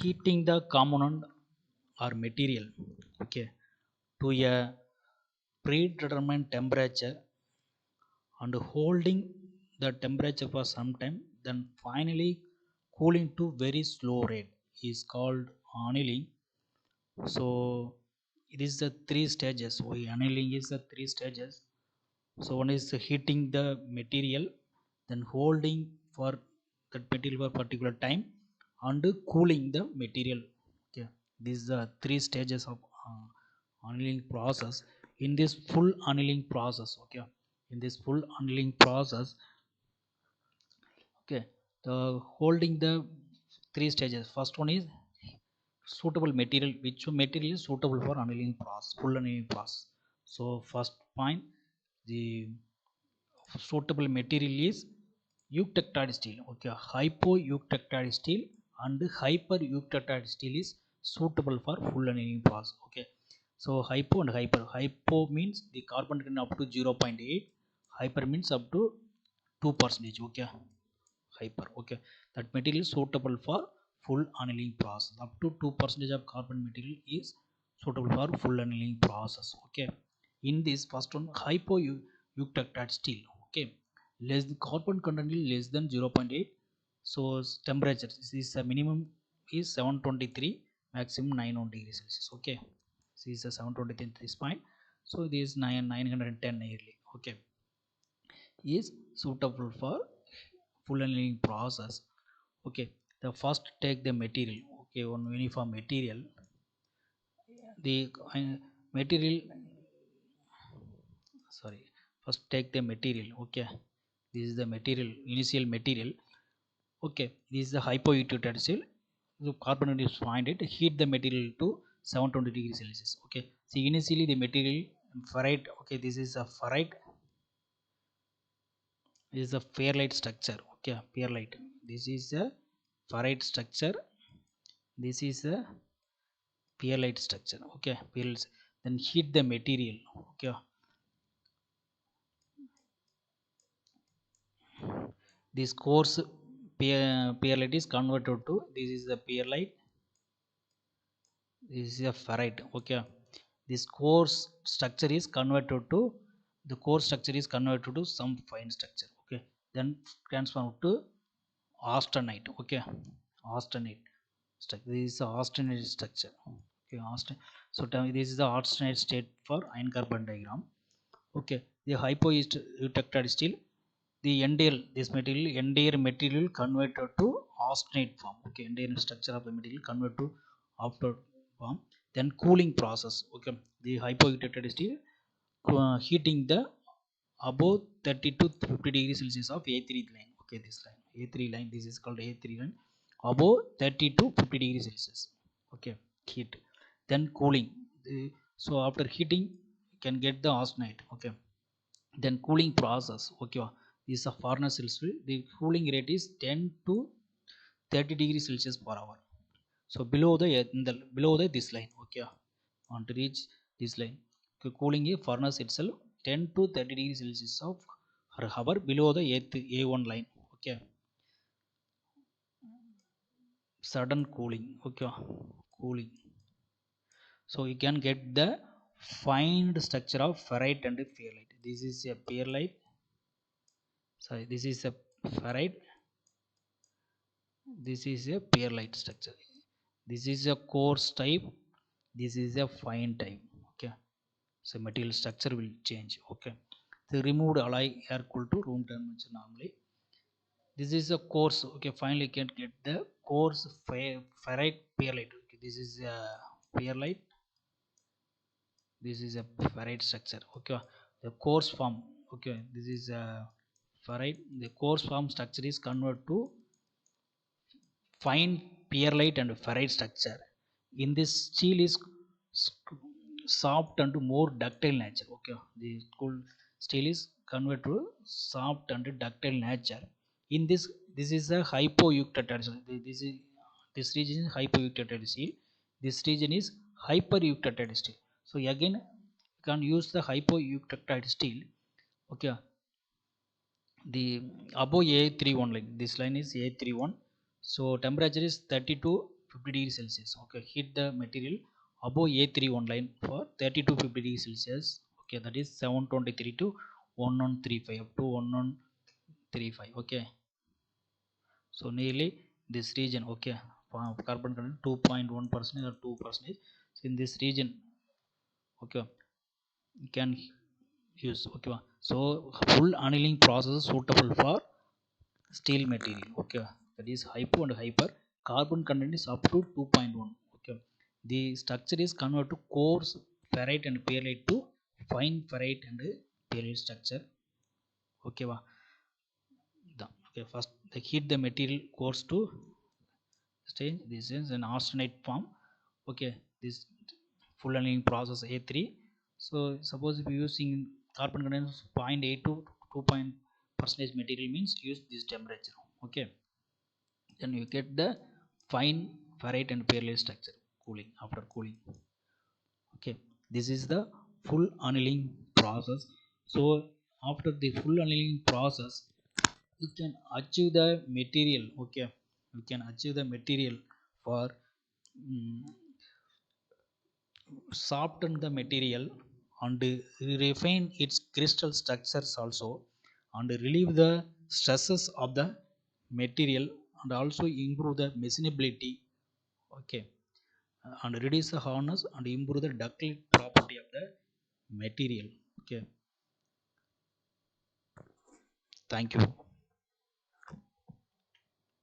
heating the component or material, okay, to a predetermined temperature and holding the temperature for some time, then finally cooling to very slow rate is called annealing. So it is the three stages. So annealing is the three stages. So one is heating the material, then holding for that material for particular time, and cooling the material. Okay, these are three stages of annealing process. In this full annealing process, okay, in this full annealing process, okay, the holding the three stages. First one is suitable material, which material is suitable for annealing process, full annealing process. So first point, the suitable material is eutectoid steel. Okay, hypoeutectoid steel and hypereutectoid steel is suitable for full annealing process. Okay, so hypo and hyper. Hypo means the carbon content up to 0.8, hyper means up to 2%. Okay, hyper. Okay, that material is suitable for full annealing process. Up to 2% of carbon material is suitable for full annealing process. Okay, in this first one, hypoeutectoid steel. Okay, less the carbon content is less than 0.8. So temperature is the minimum is 723, maximum 91 degrees Celsius. Okay, this is a 723 this point. So this is 910 nearly. Okay, is suitable for full annealing process. Okay, the first take the material. Okay, one uniform material, the material, sorry, first take the material. Okay, this is the material, initial material. Okay, this is the hypoeutectoid steel. So carbon is find it, heat the material to 720 degrees Celsius. Okay, see initially the material ferrite. Okay, this is a ferrite. This is a fairlight structure. Okay, fairlight, this is a ferrite structure. This is a pearlite structure. Okay, pearls. Then heat the material. Okay, this coarse pearlite is converted to, this is the pearlite, this is a ferrite. Okay, this coarse structure is converted to, the coarse structure is converted to some fine structure. Okay, then transformed to austenite. Okay, austenite structure. This is the austenite structure. Okay, austenite. So this is the austenite state for iron carbon diagram. Okay, the hypoeutectoid steel, the entire material converted to austenite form. Okay, entire structure of the material converted to after form. Then cooling process. Okay, the hypoeutectoid steel heating the above 30 to 50 degrees Celsius of A3 line. Okay, this line A3 line, this is called A3 line, above 30 to 50 degrees Celsius. Okay, heat. Then cooling. So after heating, you can get the austenite. Okay, then cooling process. Okay, this is a furnace elsewhere. The cooling rate is 10 to 30 degrees Celsius per hour. So below the, below the this line. Okay, want to reach this line. Okay, cooling a furnace itself 10 to 30 degrees Celsius of per hour below the A1 line. Okay, sudden cooling. Okay, cooling. So you can get the fine structure of ferrite and pearlite. This is a pearlite. Sorry, this is a ferrite. This is a pearlite structure. This is a coarse type. This is a fine type. Okay, so material structure will change. Okay, the removed alloy air cooled to room temperature normally. This is a coarse. Okay, finally you can get the coarse ferrite pearlite. Okay, this is a pearlite. This is a ferrite structure. Okay, the coarse form. Okay, this is a ferrite. The coarse form structure is converted to fine pearlite and ferrite structure. In this, steel is soft and more ductile nature. Okay, the cool steel is converted to soft and ductile nature. In this, this is a hypoeutectoid. This is, this region is hypoeutectoid steel. This region is hypereutectoid steel. So again, you can use the hypoeutectoid steel. Okay, the above A31 line, this line is A31. So temperature is 30 to 50 degrees Celsius. Okay, heat the material above A31 line for 30 to 50 degrees Celsius. Okay, that is 723 to 1135 up to 1135. Okay, so nearly this region. Okay, carbon content 2.1% or 2%. So in this region, okay, you can use. Okay, so full annealing process is suitable for steel material. Okay, that is hypo and hyper. Carbon content is up to 2.1. Okay, the structure is converted to coarse ferrite and perlite to fine ferrite and perlite structure. Okay, okay, first they heat the material coarse to stage. This is an austenite form. Okay, this full annealing process A3. So suppose if you using carbon content 0.8 to 2 percentage material means use this temperature. Okay, then you get the fine ferrite and perlite structure cooling after cooling. Okay, this is the full annealing process. So after the full annealing process, you can achieve the material. Okay, you can achieve the material for mm, soften the material and refine its crystal structures also, and relieve the stresses of the material, and also improve the machinability. Okay, and reduce the hardness and improve the ductile property of the material. Okay, thank you.